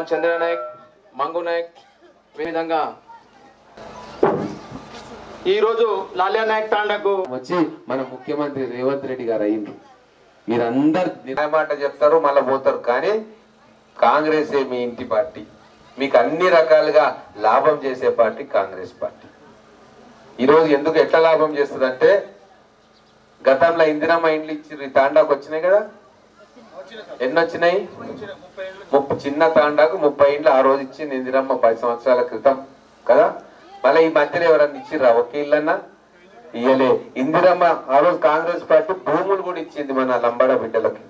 జవాన్ చంద్ర నాయక్, మంగు నాయక్, ఈ విధంగా ఈ రోజు లాల్యా నాయక్ తాండాకు వచ్చి మన ముఖ్యమంత్రి రేవంత్ రెడ్డి గారు అయ్యిండ్రు. మీరందరు మాట చెప్తారు, మళ్ళీ పోతారు. కానీ కాంగ్రెస్ మీ ఇంటి పార్టీ, మీకు అన్ని రకాలుగా లాభం చేసే పార్టీ కాంగ్రెస్ పార్టీ. ఈరోజు ఎందుకు ఎట్లా లాభం చేస్తుందంటే, గతంలో ఇందిరమ్మ ఇండ్లు ఇచ్చి తాండాకు వచ్చినాయి కదా, ఎన్ని వచ్చినాయి? చిన్న తాండాకు 30 ఇండ్లు ఆ రోజు ఇచ్చింది ఇందిరమ్మ 10 సంవత్సరాల క్రితం కదా. మళ్ళీ ఈ మధ్యలో ఎవరన్నా ఇచ్చిర్రా? ఒక్క ఇల్లన్నా ఇయ్యలే. ఇందిరమ్మ ఆ రోజు కాంగ్రెస్ పార్టీ భూములు కూడా ఇచ్చింది మన లంబాడ బిడ్డలకి,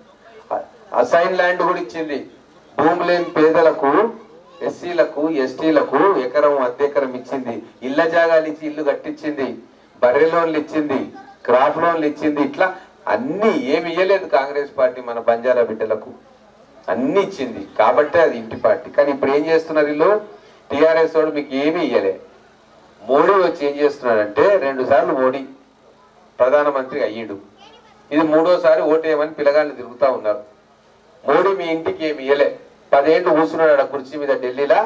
అసైన్ ల్యాండ్ కూడా ఇచ్చింది. భూమి లేని పేదలకు, ఎస్సీలకు, ఎస్టీలకు ఎకరం అద్దెకరం ఇచ్చింది. ఇళ్ల జాగాలు ఇచ్చి ఇల్లు కట్టించింది. బర్రె లోన్లు ఇచ్చింది, క్రాప్ లోన్లు ఇచ్చింది. ఇట్లా అన్ని ఏమి ఇయ్యలేదు కాంగ్రెస్ పార్టీ మన బంజారా బిడ్డలకు, అన్ని ఇచ్చింది. కాబట్టి అది ఇంటి పార్టీ. కానీ ఇప్పుడు ఏం చేస్తున్నారు వీళ్ళు? టీఆర్ఎస్ వాడు మీకు ఏమీ ఇయ్యలే. మోడీ వచ్చి ఏం చేస్తున్నాడంటే, 2 సార్లు మోడీ ప్రధానమంత్రి అయ్యిండు, ఇది 3వసారి ఓటేయమని పిల్లగాళ్ళు తిరుగుతా ఉన్నారు. మోడీ మీ ఇంటికి ఏమి ఇయ్యలే. 10 ఏళ్ళు కూర్చున్నాడు ఆ కుర్చీ మీద ఢిల్లీలో.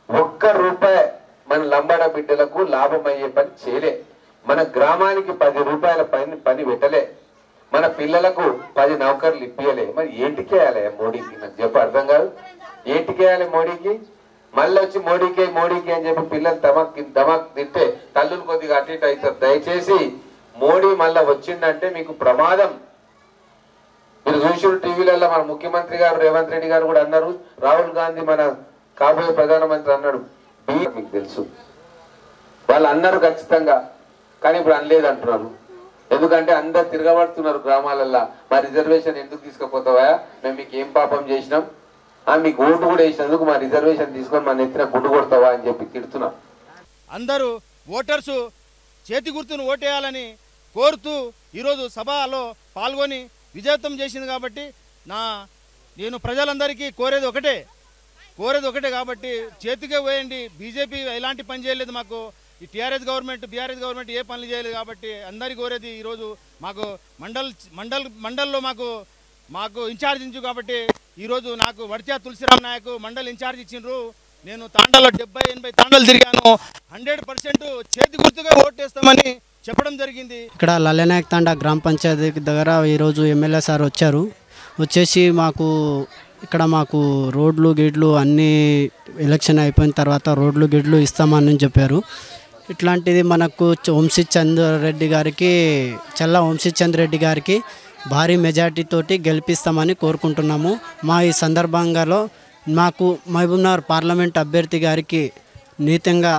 ₹1 మన లంబాడ బిడ్డలకు లాభం అయ్యే పని చేయలే. మన గ్రామానికి ₹10 పని పెట్టలే. మన పిల్లలకు 10 నౌకర్లు ఇప్పియలే. మరి ఏంటికేయాలి మోడీకి? నాకు చెప్పి అర్థం కాదు. ఏంటికేయాలి మోడీకి? మళ్ళీ వచ్చి మోడీకి అని చెప్పి పిల్లలు దమాక్ తింటే తల్లులు కొద్దిగా అటు ఇటు అవుతారు. దయచేసి మోడీ మళ్ళా వచ్చిందంటే మీకు ప్రమాదం. మీరు చూసిన టీవీలలో మన ముఖ్యమంత్రి గారు రేవంత్ రెడ్డి గారు కూడా అన్నారు, రాహుల్ గాంధీ మన కాబోయే ప్రధానమంత్రి అన్నాడు. మీకు తెలుసు వాళ్ళు అన్నారు ఖచ్చితంగా, కానీ ఇప్పుడు అనలేదు అంటున్నారు. ఎందుకంటే అందరు తిరగబడుతున్నారు గ్రామాలల్లో. మా రిజర్వేషన్ ఎందుకు తీసుకుపోతావా? మేము మీకు ఏం పాపం చేసినాం? మీకు ఓటు కూడా వేసినందుకు మా రిజర్వేషన్ తీసుకొని మన ఎత్తిన గుండు కొడతావా అని చెప్పి తిడుతున్నాం. అందరూ ఓటర్సు చేతి గుర్తును ఓటేయాలని కోరుతూ ఈరోజు సభలో పాల్గొని విజయవంతం చేసింది. కాబట్టి నేను ప్రజలందరికీ కోరేది ఒకటే కాబట్టి చేతికే వేయండి. బీజేపీ ఎలాంటి పని చేయలేదు మాకు. ఈ టీఆర్ఎస్ గవర్నమెంట్, బీఆర్ఎస్ గవర్నమెంట్ ఏ పనులు చేయలేదు. కాబట్టి అందరికీ కోరేది, ఈరోజు మాకు మండల్లో మాకు ఇన్ఛార్జ్ ఇచ్చు. కాబట్టి ఈరోజు నాకు వడిచా తులసిరామ్ నాయక్ మండల్ ఇన్ఛార్జ్ ఇచ్చిండ్రు. నేను తాండాలో 70-80 తాండాలు తిరిగాను. 100% చేతి గుర్తుగా ఓటేస్తామని చెప్పడం జరిగింది. ఇక్కడ లల్లనాయక్ తాండా గ్రామ పంచాయతీ దగ్గర ఈరోజు ఎమ్మెల్యే సార్ వచ్చేసి మాకు రోడ్లు గిడ్లు అన్నీ ఎలక్షన్ అయిపోయిన తర్వాత రోడ్లు గిడ్లు ఇస్తామని చెప్పారు. ఇట్లాంటిది మనకు చల్లా వంశీచంద్రెడ్డి గారికి భారీ మెజార్టీ తోటి గెలిపిస్తామని కోరుకుంటున్నాము. ఈ సందర్భంగా మాకు మహబూబ్నగర్ పార్లమెంట్ అభ్యర్థి గారికి నీతంగా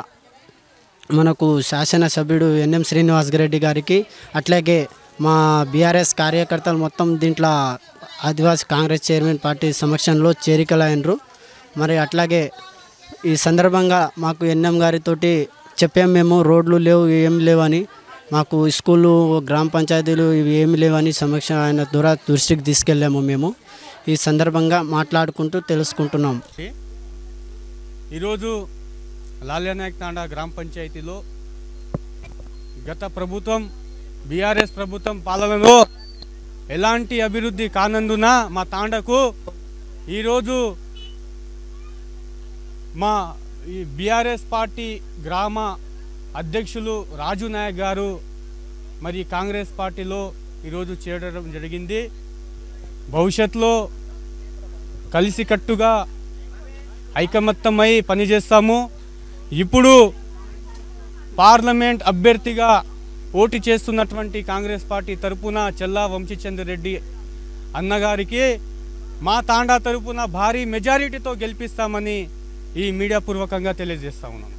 మనకు శాసనసభ్యుడు ఎన్ఎం శ్రీనివాస్ రెడ్డి గారికి, అట్లాగే మా బీఆర్ఎస్ కార్యకర్తలు మొత్తం దీంట్లో ఆదివాసీ కాంగ్రెస్ చైర్మన్ పార్టీ సమక్షంలో చేరికలైనరు. మరి అట్లాగే ఈ సందర్భంగా మాకు ఎన్ఎం గారితో చెప్పాము, మేము రోడ్లు లేవు ఏం లేవని, మాకు స్కూళ్ళు గ్రామ పంచాయతీలు ఇవి ఏమి లేవని ఆయన దృష్టికి తీసుకెళ్ళాము. మేము ఈ సందర్భంగా మాట్లాడుకుంటూ తెలుసుకుంటున్నాం. ఈరోజు లాల్యానాయక్ తాండా గ్రామ పంచాయతీలో గత ప్రభుత్వం బీఆర్ఎస్ ప్రభుత్వం పాలనలో ఎలాంటి అభివృద్ధి కానందున మా తాండకు ఈరోజు మా ఈ బీఆర్ఎస్ పార్టీ గ్రామ అధ్యక్షులు రాజు నాయక్ గారు మరి కాంగ్రెస్ పార్టీలో ఈరోజు చేరడం జరిగింది. భవిష్యత్తులో కలిసికట్టుగా ఐకమత్యమై పనిచేస్తాము. ఇప్పుడు పార్లమెంట్ అభ్యర్థిగా పోటీ చేస్తున్నటువంటి కాంగ్రెస్ పార్టీ తరపున చల్లా వంశీచంద్రెడ్డి అన్నగారికి మా తాండా తరపున భారీ మెజారిటీతో గెలిపిస్తామని ఈ మీడియా పూర్వకంగా తెలియజేస్తా ఉన్నాను.